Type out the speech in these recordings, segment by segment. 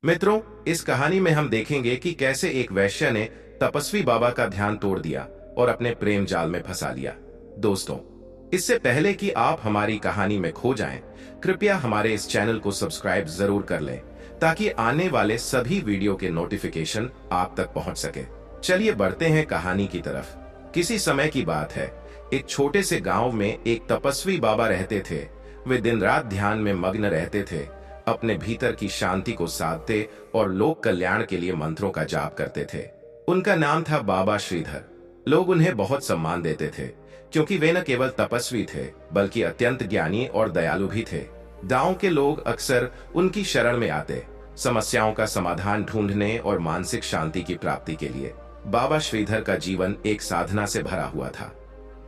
मित्रों, इस कहानी में हम देखेंगे कि कैसे एक वैश्य ने तपस्वी बाबा का ध्यान तोड़ दिया और अपने प्रेम जाल में फंसा लिया। दोस्तों, इससे पहले कि आप हमारी कहानी में खो जाएं, कृपया हमारे इस चैनल को सब्सक्राइब जरूर कर लें ताकि आने वाले सभी वीडियो के नोटिफिकेशन आप तक पहुंच सके। चलिए बढ़ते हैं कहानी की तरफ। किसी समय की बात है, एक छोटे से गांव में एक तपस्वी बाबा रहते थे। वे दिन रात ध्यान में मग्न रहते थे, अपने भीतर की शांति को साधते और लोक कल्याण के लिए मंत्रों का जाप करते थे। उनका नाम था बाबा श्रीधर। लोग उन्हें बहुत सम्मान देते थे क्योंकि वे न केवल तपस्वी थे बल्कि अत्यंत ज्ञानी और दयालु भी थे। गांव के लोग अक्सर उनकी शरण में आते, समस्याओं का समाधान ढूंढने और मानसिक शांति की प्राप्ति के लिए। बाबा श्रीधर का जीवन एक साधना से भरा हुआ था।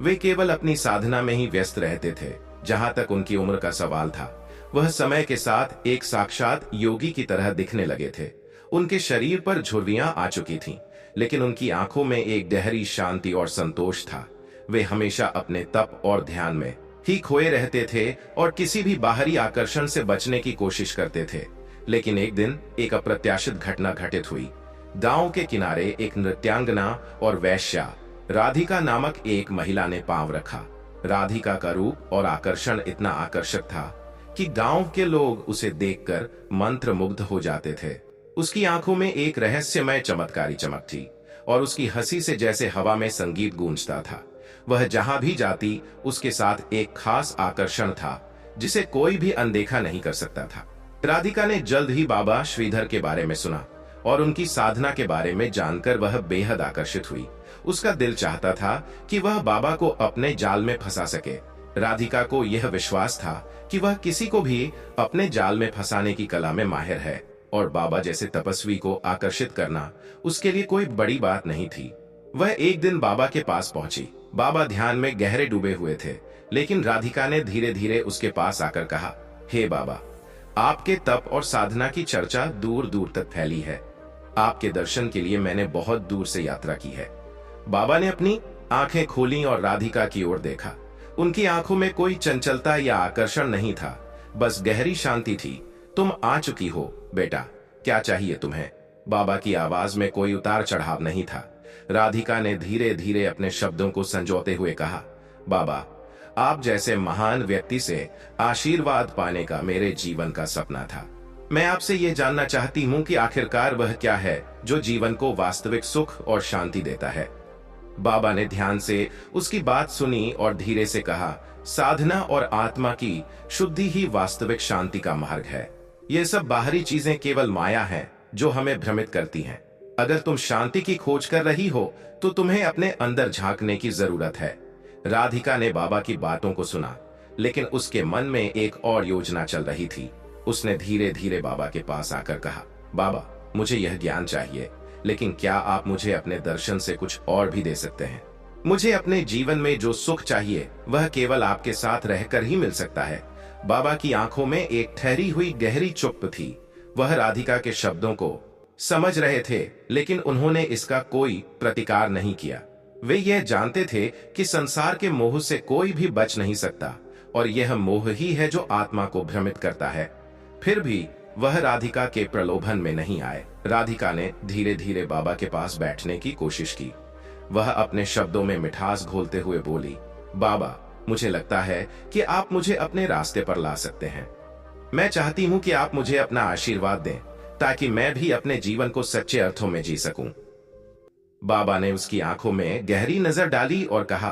वे केवल अपनी साधना में ही व्यस्त रहते थे। जहां तक उनकी उम्र का सवाल था, वह समय के साथ एक साक्षात योगी की तरह दिखने लगे थे। उनके शरीर पर झुर्रियां आ चुकी थीं, लेकिन उनकी आंखों में एक गहरी शांति और संतोष था। वे हमेशा अपने तप और ध्यान में ही खोए रहते थे और किसी भी बाहरी आकर्षण से बचने की कोशिश करते थे। लेकिन एक दिन एक अप्रत्याशित घटना घटित हुई। गांव के किनारे एक नृत्यांगना और वेश्या राधिका नामक एक महिला ने पांव रखा। राधिका का रूप और आकर्षण इतना आकर्षक था कि गांव के लोग उसे देखकर मंत्र मुग्ध हो जाते थे। उसकी आंखों में एक रहस्यमय चमत्कारी चमक थी और उसकी हंसी से जैसे हवा में संगीत गूंजता था। वह जहां भी जाती, उसके साथ एक खास आकर्षण था जिसे कोई भी अनदेखा नहीं कर सकता था। राधिका ने जल्द ही बाबा श्रीधर के बारे में सुना और उनकी साधना के बारे में जानकर वह बेहद आकर्षित हुई। उसका दिल चाहता था कि वह बाबा को अपने जाल में फंसा सके। राधिका को यह विश्वास था कि वह किसी को भी अपने जाल में फंसाने की कला में माहिर है और बाबा जैसे तपस्वी को आकर्षित करना उसके लिए कोई बड़ी बात नहीं थी। वह एक दिन बाबा के पास पहुंची। बाबा ध्यान में गहरे डूबे हुए थे, लेकिन राधिका ने धीरे धीरे उसके पास आकर कहा, हे बाबा, आपके तप और साधना की चर्चा दूर दूर तक फैली है। आपके दर्शन के लिए मैंने बहुत दूर से यात्रा की है। बाबा ने अपनी आंखें खोली और राधिका की ओर देखा। उनकी आंखों में कोई चंचलता या आकर्षण नहीं था, बस गहरी शांति थी। तुम आ चुकी हो बेटा, क्या चाहिए तुम्हें? बाबा की आवाज में कोई उतार चढ़ाव नहीं था। राधिका ने धीरे धीरे अपने शब्दों को संजोते हुए कहा, बाबा, आप जैसे महान व्यक्ति से आशीर्वाद पाने का मेरे जीवन का सपना था। मैं आपसे ये जानना चाहती हूँ कि आखिरकार वह क्या है जो जीवन को वास्तविक सुख और शांति देता है। बाबा ने ध्यान से उसकी बात सुनी और धीरे से कहा, साधना और आत्मा की शुद्धि ही वास्तविक शांति का मार्ग है। ये सब बाहरी चीजें केवल माया हैं जो हमें भ्रमित करती हैं। अगर तुम शांति की खोज कर रही हो तो तुम्हें अपने अंदर झांकने की जरूरत है। राधिका ने बाबा की बातों को सुना, लेकिन उसके मन में एक और योजना चल रही थी। उसने धीरे धीरे बाबा के पास आकर कहा, बाबा, मुझे यह ज्ञान चाहिए, लेकिन क्या आप मुझे अपने दर्शन से कुछ और भी दे सकते हैं? मुझे अपने जीवन में जो सुख चाहिए वह केवल आपके साथ रहकर ही मिल सकता है। बाबा की आंखों में एक ठहरी हुई गहरी चुप्प थी। वह राधिका के शब्दों को समझ रहे थे, लेकिन उन्होंने इसका कोई प्रतिकार नहीं किया। वे यह जानते थे कि संसार के मोह से कोई भी बच नहीं सकता और यह मोह ही है जो आत्मा को भ्रमित करता है। फिर भी वह राधिका के प्रलोभन में नहीं आए। राधिका ने धीरे धीरे बाबा के पास बैठने की कोशिश की। वह अपने शब्दों में मिठास घोलते हुए बोली, बाबा, मुझे लगता है कि आप मुझे अपने रास्ते पर ला सकते हैं। मैं चाहती हूँ कि आप मुझे अपना आशीर्वाद दें ताकि मैं भी अपने जीवन को सच्चे अर्थों में जी सकूं। बाबा ने उसकी आंखों में गहरी नजर डाली और कहा,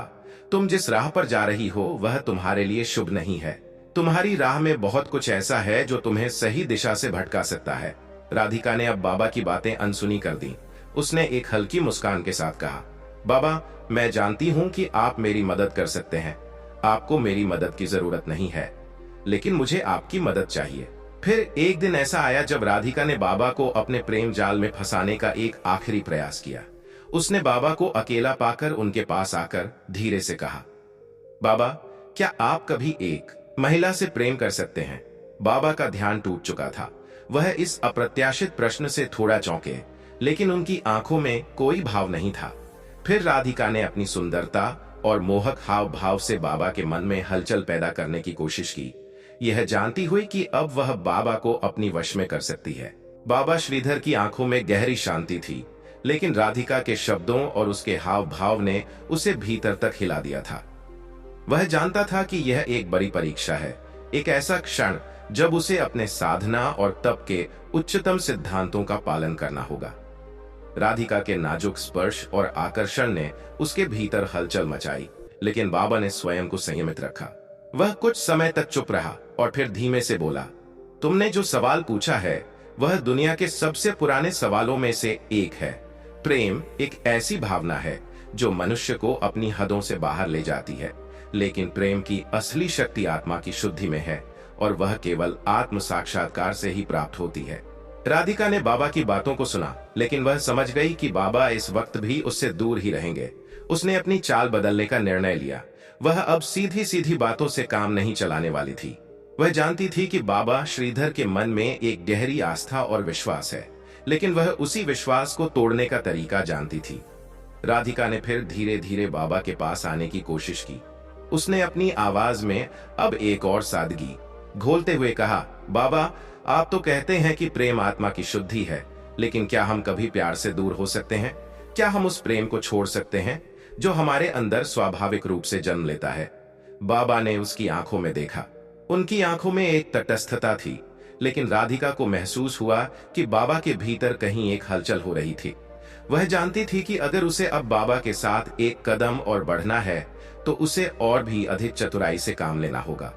तुम जिस राह पर जा रही हो वह तुम्हारे लिए शुभ नहीं है। तुम्हारी राह में बहुत कुछ ऐसा है जो तुम्हें सही दिशा से भटका सकता है। राधिका ने अब बाबा की बातें अनसुनी कर दी। उसने एक हल्की मुस्कान के साथ कहा, बाबा, मैं जानती हूं कि आप मेरी मदद कर सकते हैं। आपको मेरी मदद की जरूरत नहीं है, लेकिन मुझे आपकी मदद चाहिए। फिर एक दिन ऐसा आया जब राधिका ने बाबा को अपने प्रेम जाल में फंसाने का एक आखिरी प्रयास किया। उसने बाबा को अकेला पाकर उनके पास आकर धीरे से कहा, बाबा, क्या आप कभी एक महिला से प्रेम कर सकते हैं? बाबा का ध्यान टूट चुका था। वह इस अप्रत्याशित प्रश्न से थोड़ा चौंके, लेकिन उनकी आंखों में कोई भाव नहीं था। फिर राधिका ने अपनी सुंदरता और मोहक हाव भाव से बाबा के मन में हलचल पैदा करने की कोशिश की, यह जानती हुई कि अब वह बाबा को अपनी वश में कर सकती है। बाबा श्रीधर की आंखों में गहरी शांति थी, लेकिन राधिका के शब्दों और उसके हाव भाव ने उसे भीतर तक हिला दिया था। वह जानता था कि यह एक बड़ी परीक्षा है, एक ऐसा क्षण जब उसे अपने साधना और तप के उच्चतम सिद्धांतों का पालन करना होगा। राधिका के नाजुक स्पर्श और आकर्षण ने उसके भीतर हलचल मचाई, लेकिन बाबा ने स्वयं को संयमित रखा। वह कुछ समय तक चुप रहा और फिर धीमे से बोला, तुमने जो सवाल पूछा है वह दुनिया के सबसे पुराने सवालों में से एक है। प्रेम एक ऐसी भावना है जो मनुष्य को अपनी हदों से बाहर ले जाती है, लेकिन प्रेम की असली शक्ति आत्मा की शुद्धि में है और वह केवल आत्म साक्षात्कार से ही प्राप्त होती है। राधिका ने बाबा की बातों को सुना, लेकिन वह समझ गई कि बाबा इस वक्त भी उससे दूर ही रहेंगे। उसने अपनी चाल बदलने का निर्णय लिया। वह अब सीधी सीधी बातों से काम नहीं चलाने वाली थी। वह जानती थी कि बाबा श्रीधर के मन में एक गहरी आस्था और विश्वास है, लेकिन वह उसी विश्वास को तोड़ने का तरीका जानती थी। राधिका ने फिर धीरे धीरे बाबा के पास आने की कोशिश की। उसने अपनी आवाज में अब एक और सादगी घोलते हुए कहा, बाबा, आप तो कहते हैं कि प्रेम आत्मा की शुद्धि है, लेकिन क्या हम कभी प्यार से दूर हो सकते हैं? क्या हम उस प्रेम को छोड़ सकते हैं जो हमारे अंदर स्वाभाविक रूप से जन्म लेता है? बाबा ने उसकी आंखों में देखा। उनकी आंखों में एक तटस्थता थी, लेकिन राधिका को महसूस हुआ कि बाबा के भीतर कहीं एक हलचल हो रही थी। वह जानती थी कि अगर उसे अब बाबा के साथ एक कदम और बढ़ना है तो उसे और भी अधिक चतुराई से काम लेना होगा।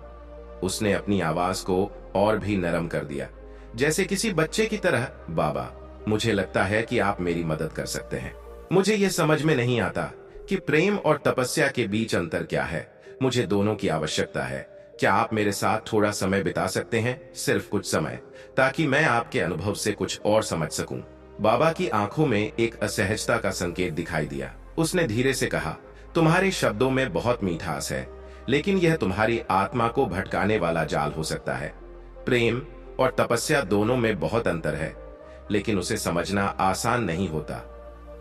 उसने अपनी आवाज को और भी नरम कर दिया, जैसे किसी बच्चे की तरह, बाबा, मुझे लगता है कि आप मेरी मदद कर सकते हैं। मुझे यह समझ में नहीं आता कि प्रेम और तपस्या के बीच अंतर क्या है। मुझे दोनों की आवश्यकता है। क्या आप मेरे साथ थोड़ा समय बिता सकते हैं, सिर्फ कुछ समय, ताकि मैं आपके अनुभव से कुछ और समझ सकूं? बाबा की आंखों में एक असहजता का संकेत दिखाई दिया। उसने धीरे से कहा, तुम्हारे शब्दों में बहुत मीठास है, लेकिन यह तुम्हारी आत्मा को भटकाने वाला जाल हो सकता है। प्रेम और तपस्या दोनों में बहुत अंतर है, लेकिन उसे समझना आसान नहीं होता।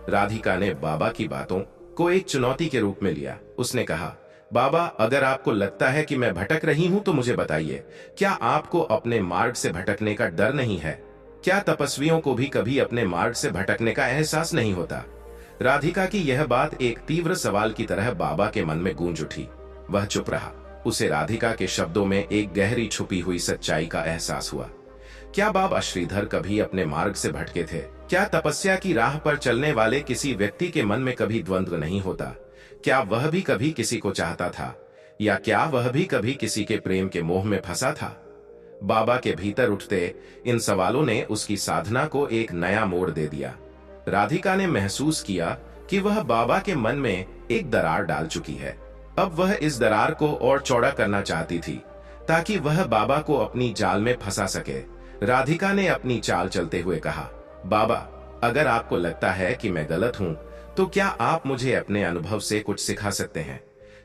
राधिका ने बाबा की बातों को एक चुनौती के रूप में लिया। उसने कहा, बाबा, अगर आपको लगता है कि मैं भटक रही हूं तो मुझे बताइए, क्या आपको अपने मार्ग से भटकने का डर नहीं है? क्या तपस्वियों को भी कभी अपने मार्ग से भटकने का एहसास नहीं होता? राधिका की यह बात एक तीव्र सवाल की तरह बाबा के मन में गूंज उठी। वह चुप रहा। उसे राधिका के शब्दों में एक गहरी छुपी हुई सच्चाई का एहसास हुआ। क्या बाबा श्रीधर कभी अपने मार्ग से भटके थे? क्या तपस्या की राह पर चलने वाले किसी व्यक्ति के मन में कभी द्वंद्व नहीं होता? क्या वह भी कभी किसी को चाहता था, या क्या वह भी कभी किसी के प्रेम के मोह में फंसा था? बाबा के भीतर उठते इन सवालों ने उसकी साधना को एक नया मोड़ दे दिया। राधिका ने महसूस किया कि वह बाबा के मन में एक दरार डाल चुकी है। अब वह इस दरार को और चौड़ा करना चाहती थी, ताकि वह बाबा को अपनी जाल में फंसा सके। राधिका ने अपनी चाल चलते हुए कहा, बाबा, अगर आपको लगता है कि मैं गलत हूं, तो क्या आप मुझे अपने अनुभव से कुछ सिखा सकते हैं?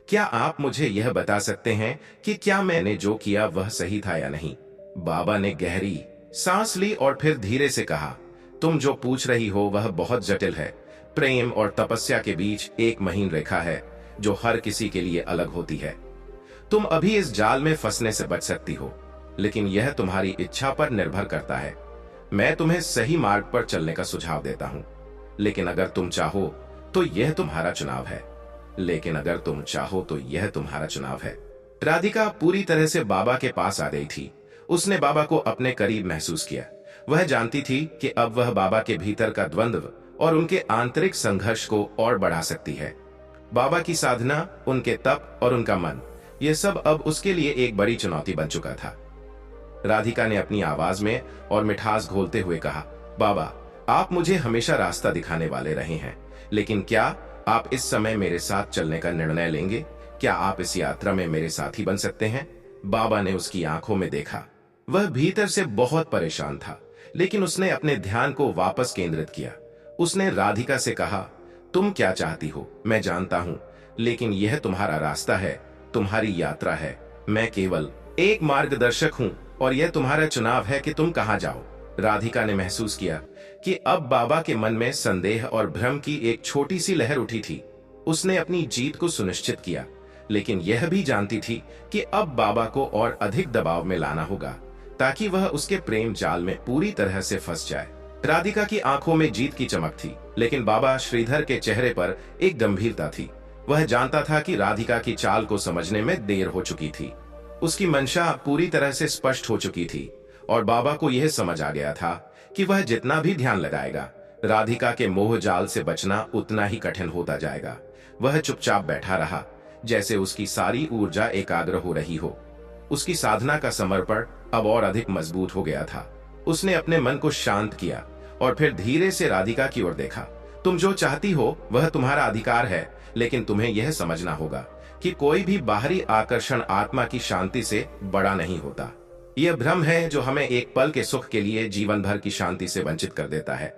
क्या आप मुझे यह बता सकते हैं कि क्या मैंने जो किया वह सही था या नहीं? बाबा ने गहरी सांस ली और फिर धीरे से कहा, तुम जो पूछ रही हो वह बहुत जटिल है। प्रेम और तपस्या के बीच एक महीन रेखा है जो हर किसी के लिए अलग होती है। तुम अभी इस जाल में फंसने से बच सकती हो, लेकिन यह तुम्हारी इच्छा पर निर्भर करता है। मैं तुम्हें सही मार्ग पर चलने का सुझाव देता हूं, लेकिन अगर तुम चाहो तो यह तुम्हारा चुनाव है। राधिका पूरी तरह से बाबा के पास आ गई थी। उसने बाबा को अपने करीब महसूस किया। वह जानती थी कि अब वह बाबा के भीतर का द्वंद्व और उनके आंतरिक संघर्ष को और बढ़ा सकती है। बाबा की साधना, उनके तप और उनका मन, यह सब अब उसके लिए एक बड़ी चुनौती बन चुका था। राधिका ने अपनी आवाज में और मिठास घोलते हुए कहा, बाबा, आप मुझे हमेशा रास्ता दिखाने वाले रहे हैं, लेकिन क्या आप इस समय मेरे साथ चलने का निर्णय लेंगे? क्या आप इस यात्रा में मेरे साथी बन सकते हैं? बाबा ने उसकी आंखों में देखा। वह भीतर से बहुत परेशान था, लेकिन उसने अपने ध्यान को वापस केंद्रित किया। उसने राधिका से कहा, तुम क्या चाहती हो मैं जानता हूं, लेकिन यह तुम्हारा रास्ता है, तुम्हारी यात्रा है। मैं केवल एक मार्गदर्शक हूं और यह तुम्हारा चुनाव है कि तुम कहां जाओ। राधिका ने महसूस किया कि अब बाबा के मन में संदेह और भ्रम की एक छोटी सी लहर उठी थी। उसने अपनी जीत को सुनिश्चित किया, लेकिन यह भी जानती थी कि अब बाबा को और अधिक दबाव में लाना होगा। ताकि वह उसके प्रेम जाल में पूरी तरह से फंस जाए। राधिका की आंखों में जीत की चमक थी, लेकिन बाबा श्रीधर के चेहरे पर एक गंभीरता थी। वह जानता था कि राधिका की चाल को समझने में देर हो चुकी थी। उसकी मंशा पूरी तरह से स्पष्ट हो चुकी थी और बाबा को यह समझ आ गया था कि वह जितना भी ध्यान लगाएगा, राधिका के मोह जाल से बचना उतना ही कठिन होता जाएगा। वह चुपचाप बैठा रहा, जैसे उसकी सारी ऊर्जा एकाग्र हो रही हो। उसकी साधना का समर्पण अब और अधिक मजबूत हो गया था। उसने अपने मन को शांत किया और फिर धीरे से राधिका की ओर देखा। तुम जो चाहती हो वह तुम्हारा अधिकार है, लेकिन तुम्हें यह समझना होगा कि कोई भी बाहरी आकर्षण आत्मा की शांति से बड़ा नहीं होता। यह भ्रम है जो हमें एक पल के सुख के लिए जीवन भर की शांति से वंचित कर देता है।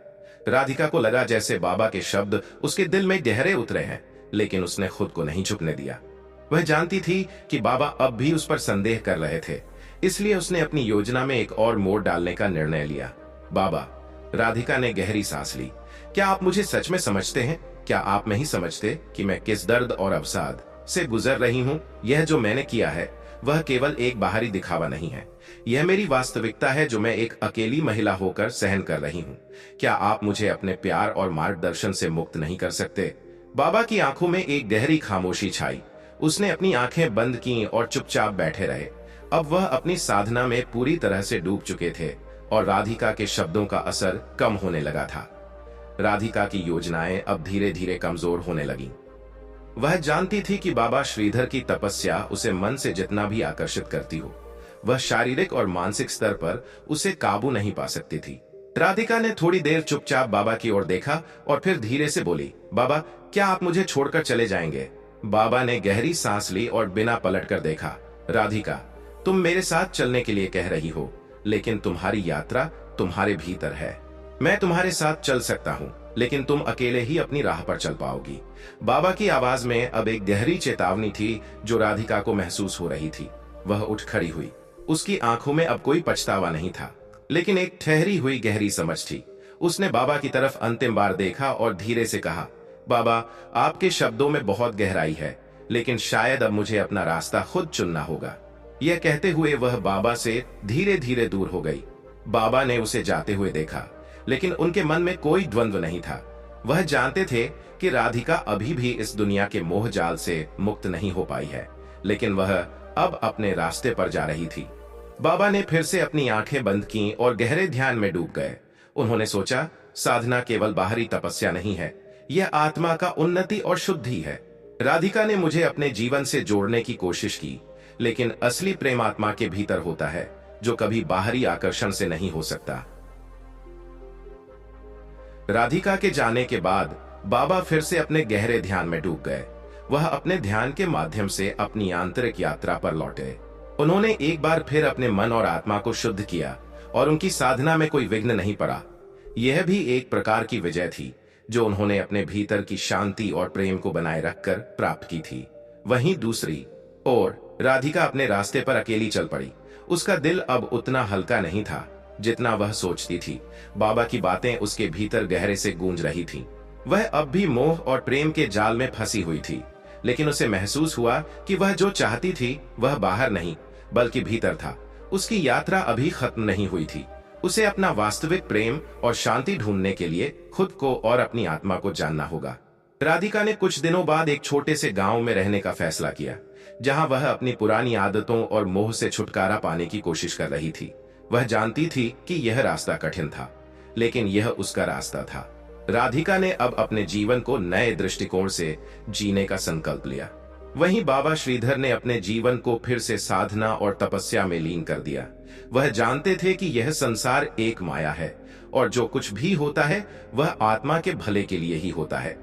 राधिका को लगा जैसे बाबा के शब्द उसके दिल में गहरे उतरे हैं, लेकिन उसने खुद को नहीं झुकने दिया। वह जानती थी कि बाबा अब भी उस पर संदेह कर रहे थे, इसलिए उसने अपनी योजना में एक और मोड़ डालने का निर्णय लिया। बाबा, राधिका ने गहरी सांस ली। क्या आप मुझे सच में समझते हैं? क्या आप नहीं समझते कि मैं किस दर्द और अवसाद से गुजर रही हूँ? यह जो मैंने किया है वह केवल एक बाहरी दिखावा नहीं है। यह मेरी वास्तविकता है जो मैं एक अकेली महिला होकर सहन कर रही हूँ। क्या आप मुझे अपने प्यार और मार्गदर्शन से मुक्त नहीं कर सकते? बाबा की आंखों में एक गहरी खामोशी छाई। उसने अपनी आंखें बंद की और चुपचाप बैठे रहे। अब वह अपनी साधना में पूरी तरह से डूब चुके थे और राधिका के शब्दों का असर कम होने लगा था। राधिका की योजनाएं अब धीरे धीरे कमजोर होने लगीं। वह जानती थी कि बाबा श्रीधर की तपस्या उसे मन से जितना भी आकर्षित करती हो, वह शारीरिक और मानसिक स्तर पर उसे काबू नहीं पा सकती थी। राधिका ने थोड़ी देर चुपचाप बाबा की ओर देखा और फिर धीरे से बोली, बाबा, क्या आप मुझे छोड़कर चले जाएंगे? बाबा ने गहरी सांस ली और बिना पलटकर देखा। राधिका, तुम मेरे साथ चलने के लिए कह रही हो, लेकिन तुम्हारी यात्रा तुम्हारे भीतर है। मैं तुम्हारे साथ चल सकता हूँ, लेकिन तुम अकेले ही अपनी राह पर चल पाओगी। बाबा की आवाज में अब एक गहरी चेतावनी थी जो राधिका को महसूस हो रही थी। वह उठ खड़ी हुई। उसकी आंखों में अब कोई पछतावा नहीं था, लेकिन एक ठहरी हुई गहरी समझ थी। उसने बाबा की तरफ अंतिम बार देखा और धीरे से कहा, बाबा, आपके शब्दों में बहुत गहराई है, लेकिन शायद अब मुझे अपना रास्ता खुद चुनना होगा। यह कहते हुए वह बाबा से धीरे धीरे दूर हो गई। बाबा ने उसे जाते हुए देखा, लेकिन उनके मन में कोई द्वंद्व नहीं था। वह जानते थे कि राधिका अभी भी इस दुनिया के मोह जाल से मुक्त नहीं हो पाई है, लेकिन वह अब अपने रास्ते पर जा रही थी। बाबा ने फिर से अपनी आंखें बंद की और गहरे ध्यान में डूब गए। उन्होंने सोचा, साधना केवल बाहरी तपस्या नहीं है, यह आत्मा का उन्नति और शुद्धि है। राधिका ने मुझे अपने जीवन से जोड़ने की कोशिश की, लेकिन असली प्रेम आत्मा के भीतर होता है, जो कभी बाहरी आकर्षण से नहीं हो सकता। राधिका के जाने के बाद बाबा फिर से अपने गहरे ध्यान में डूब गए। वह अपने ध्यान के माध्यम से अपनी आंतरिक यात्रा पर लौटे। उन्होंने एक बार फिर अपने मन और आत्मा को शुद्ध किया और उनकी साधना में कोई विघ्न नहीं पड़ा। यह भी एक प्रकार की विजय थी जो उन्होंने अपने भीतर की शांति और प्रेम को बनाए रखकर प्राप्त की थी। वहीं दूसरी ओर राधिका अपने रास्ते पर अकेली चल पड़ी। उसका दिल अब उतना हल्का नहीं था जितना वह सोचती थी। बाबा की बातें उसके भीतर गहरे से गूंज रही थीं। वह अब भी मोह और प्रेम के जाल में फंसी हुई थी, लेकिन उसे महसूस हुआ कि वह जो चाहती थी वह बाहर नहीं बल्कि भीतर था। उसकी यात्रा अभी खत्म नहीं हुई थी। उसे अपना वास्तविक प्रेम और शांति ढूंढने के लिए खुद को और अपनी आत्मा को जानना होगा। राधिका ने कुछ दिनों बाद एक छोटे से गांव में रहने का फैसला किया, जहां वह अपनी पुरानी आदतों और मोह से छुटकारा पाने की कोशिश कर रही थी। वह जानती थी कि यह रास्ता कठिन था, लेकिन यह उसका रास्ता था। राधिका ने अब अपने जीवन को नए दृष्टिकोण से जीने का संकल्प लिया। वहीं बाबा श्रीधर ने अपने जीवन को फिर से साधना और तपस्या में लीन कर दिया। वह जानते थे कि यह संसार एक माया है और जो कुछ भी होता है वह आत्मा के भले के लिए ही होता है।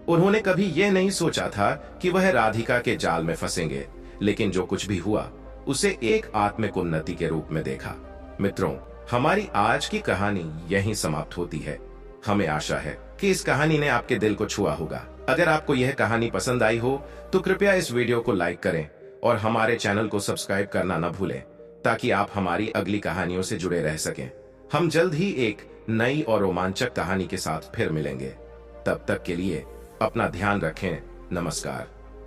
उन्होंने कभी यह नहीं सोचा था कि वह राधिका के जाल में फंसेंगे, लेकिन जो कुछ भी हुआ उसे एक आत्मिक उन्नति के रूप में देखा। मित्रों, हमारी आज की कहानी यहीं समाप्त होती है। हमें आशा है कि इस कहानी ने आपके दिल को छुआ होगा। अगर आपको यह कहानी पसंद आई हो तो कृपया इस वीडियो को लाइक करें और हमारे चैनल को सब्सक्राइब करना न भूलें, ताकि आप हमारी अगली कहानियों से जुड़े रह सकें। हम जल्द ही एक नई और रोमांचक कहानी के साथ फिर मिलेंगे। तब तक के लिए अपना ध्यान रखें। नमस्कार।